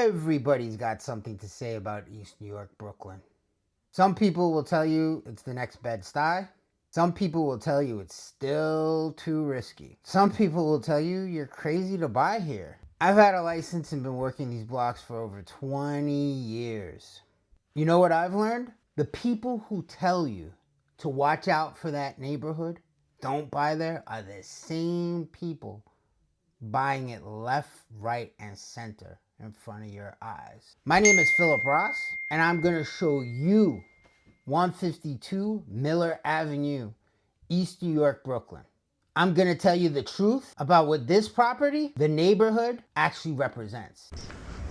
Everybody's got something to say about East New York, Brooklyn. Some people will tell you it's the next Bed-Stuy. Some people will tell you it's still too risky. Some people will tell you you're crazy to buy here. I've had a license and been working these blocks for over 20 years. You know what I've learned? The people who tell you to watch out for that neighborhood, don't buy there, are the same people buying it left, right, and center in front of your eyes. My name is Philip Ross, and I'm gonna show you 152 Miller Avenue, East New York, Brooklyn. I'm gonna tell you the truth about what this property, the neighborhood, actually represents.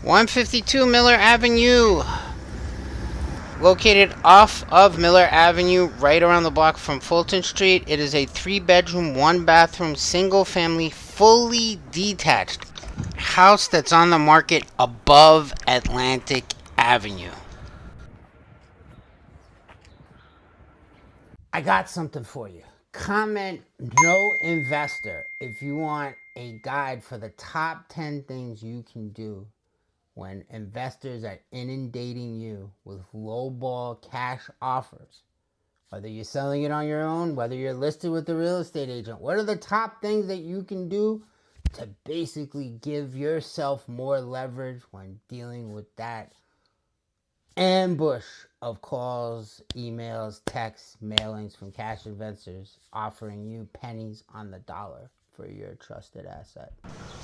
152 Miller Avenue, located off of Miller Avenue, right around the block from Fulton Street. It is a 3-bedroom, 1-bathroom, single-family, fully detached house that's on the market above Atlantic Avenue. I got something for you. Comment "No Investor" if you want a guide for the top 10 things you can do when investors are inundating you with lowball cash offers. Whether you're selling it on your own, whether you're listed with a real estate agent, what are the top things that you can do to basically give yourself more leverage when dealing with that ambush of calls, emails, texts, mailings from cash investors offering you pennies on the dollar for your trusted asset?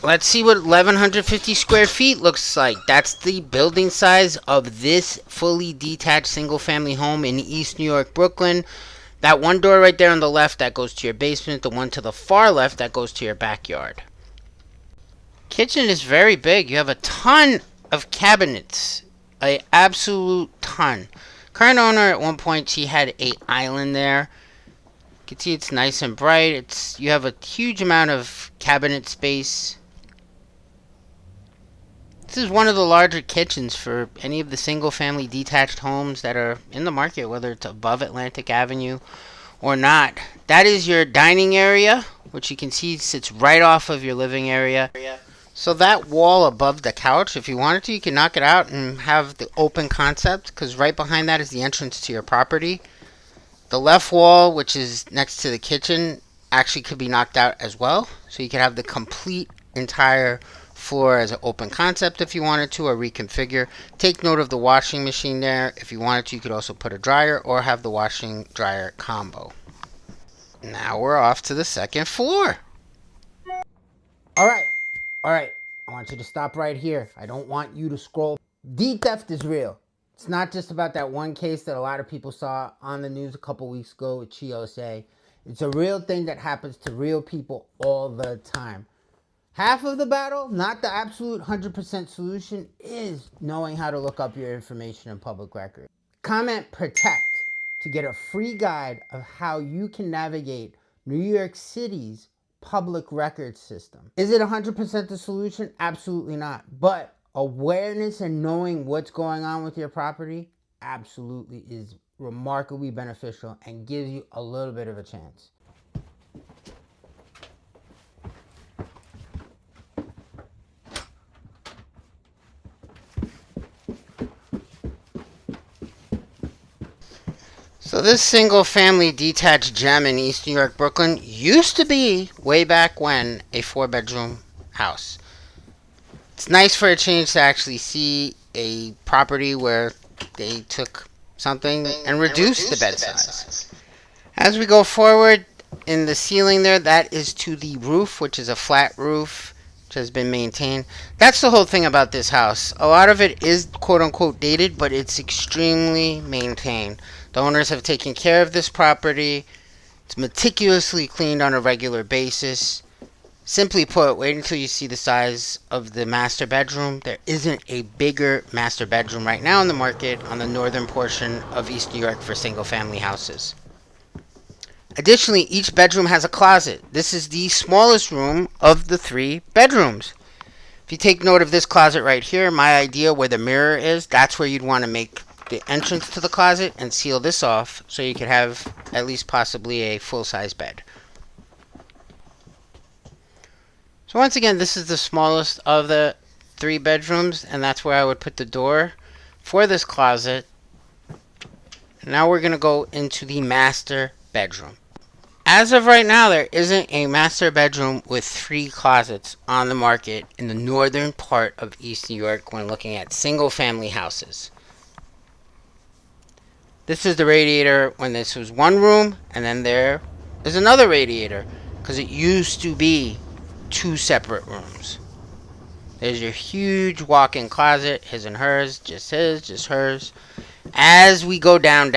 Let's see what 1150 square feet looks like. That's the building size of this fully detached single family home in East New York, Brooklyn. That one door right there on the left, that goes to your basement. The one to the far left, that goes to your backyard. Kitchen is very big. You have a ton of cabinets. An absolute ton. Current owner, at one point, she had an island there. You can see it's nice and bright. You have a huge amount of cabinet space. This is one of the larger kitchens for any of the single-family detached homes that are in the market, whether it's above Atlantic Avenue or not. That is your dining area, which you can see sits right off of your living area. So that wall above the couch, if you wanted to, you can knock it out and have the open concept, because right behind that is the entrance to your property. The left wall, which is next to the kitchen, actually could be knocked out as well. So you could have the complete entire floor as an open concept if you wanted to, or reconfigure. Take note of the washing machine there. If you wanted to, you could also put a dryer or have the washing dryer combo. Now we're off to the second floor. All right. I want you to stop right here. I don't want you to scroll. Deed theft is real. It's not just about that one case that a lot of people saw on the news a couple weeks ago with Chiose. It's a real thing that happens to real people all the time. Half of the battle, not the absolute 100% solution, is knowing how to look up your information in public record. Comment "protect" to get a free guide of how you can navigate New York City's public record system. Is it 100% the solution? Absolutely not. But awareness and knowing what's going on with your property absolutely is remarkably beneficial and gives you a little bit of a chance. So this single family detached gem in East New York, Brooklyn used to be, way back when, a 4-bedroom house. It's nice for a change to actually see a property where they took something and reduced the bed size. As we go forward, in the ceiling there, that is to the roof, which is a flat roof, which has been maintained. That's the whole thing about this house. A lot of it is quote-unquote dated, but it's extremely maintained. The owners have taken care of this property. It's meticulously cleaned on a regular basis. Simply put, wait until you see the size of the master bedroom. There isn't a bigger master bedroom right now in the market on the northern portion of East New York for single-family houses. Additionally, each bedroom has a closet. This is the smallest room of the 3 bedrooms. If you take note of this closet right here, my idea where the mirror is, that's where you'd want to make the entrance to the closet and seal this off so you could have at least possibly a full-size bed. So once again, this is the smallest of the 3 bedrooms, and that's where I would put the door for this closet. Now we're going to go into the master bedroom. As of right now, there isn't a master bedroom with 3 closets on the market in the northern part of East New York when looking at single family houses. This is the radiator when this was one room, and then there is another radiator because it used to be 2 separate rooms. There's your huge walk-in closet, his and hers, just his, just hers. As we go down.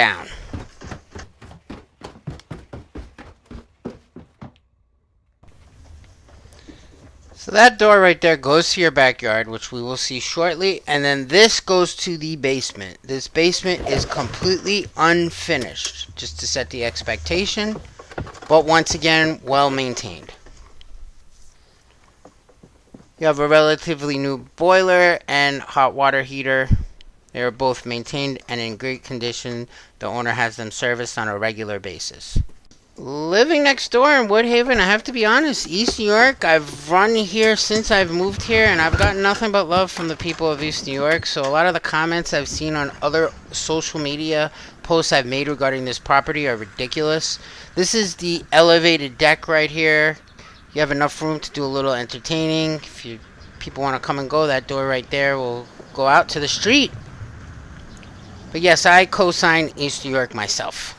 So that door right there goes to your backyard, which we will see shortly. And then this goes to the basement. This basement is completely unfinished, just to set the expectation. But once again, well maintained. You have a relatively new boiler and hot water heater. They are both maintained and in great condition. The owner has them serviced on a regular basis. Living next door in Woodhaven, I have to be honest, East New York, I've run here since I've moved here, and I've gotten nothing but love from the people of East New York. So a lot of the comments I've seen on other social media posts I've made regarding this property are ridiculous. This is the elevated deck right here. You have enough room to do a little entertaining. If people want to come and go, that door right there will go out to the street. But yes, I co-sign East New York myself.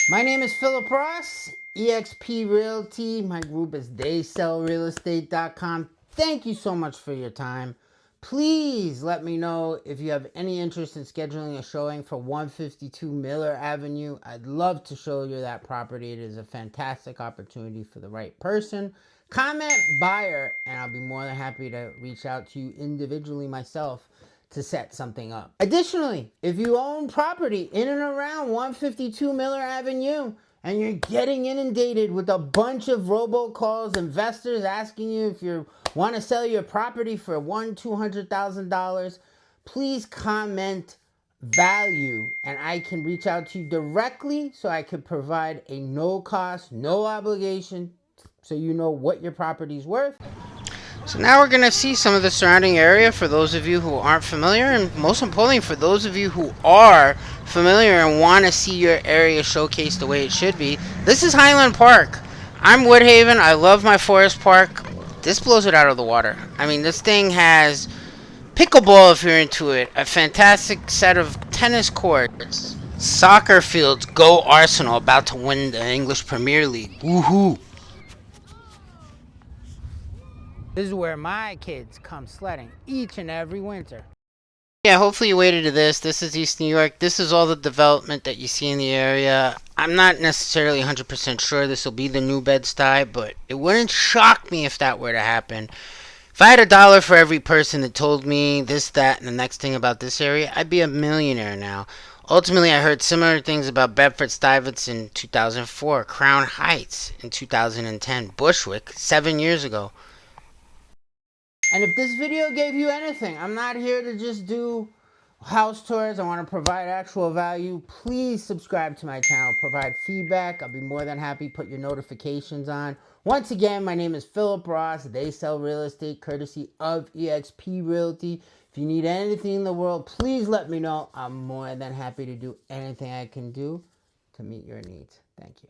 My name is Philip Ross, eXp Realty. My group is theysellrealestate.com. Thank you so much for your time. Please let me know if you have any interest in scheduling a showing for 152 Miller Avenue. I'd love to show you that property. It is a fantastic opportunity for the right person. Comment buyer, and I'll be more than happy to reach out to you individually myself to set something up. Additionally, if you own property in and around 152 Miller Avenue and you're getting inundated with a bunch of robocalls, investors asking you if you want to sell your property for $200,000, please comment value and I can reach out to you directly so I can provide a no cost, no obligation so you know what your property's worth. So now we're going to see some of the surrounding area for those of you who aren't familiar, and most importantly for those of you who are familiar and want to see your area showcased the way it should be. This is Highland Park. I'm Woodhaven. I love my forest park. This blows it out of the water. I mean, this thing has pickleball if you're into it, a fantastic set of tennis courts, soccer fields. Go Arsenal, about to win the English Premier League. Woohoo! This is where my kids come sledding each and every winter. Yeah, hopefully you waited to this. This is East New York. This is all the development that you see in the area. I'm not necessarily 100% sure this will be the new Bed-Stuy, but it wouldn't shock me if that were to happen. If I had $1 for every person that told me this, that, and the next thing about this area, I'd be a millionaire now. Ultimately, I heard similar things about Bedford-Stuyvesant in 2004, Crown Heights in 2010, Bushwick 7 years ago. And if this video gave you anything, I'm not here to just do house tours. I want to provide actual value. Please subscribe to my channel. Provide feedback. I'll be more than happy. Put your notifications on. Once again, my name is Philip Ross. They sell real estate courtesy of eXp Realty. If you need anything in the world, please let me know. I'm more than happy to do anything I can do to meet your needs. Thank you.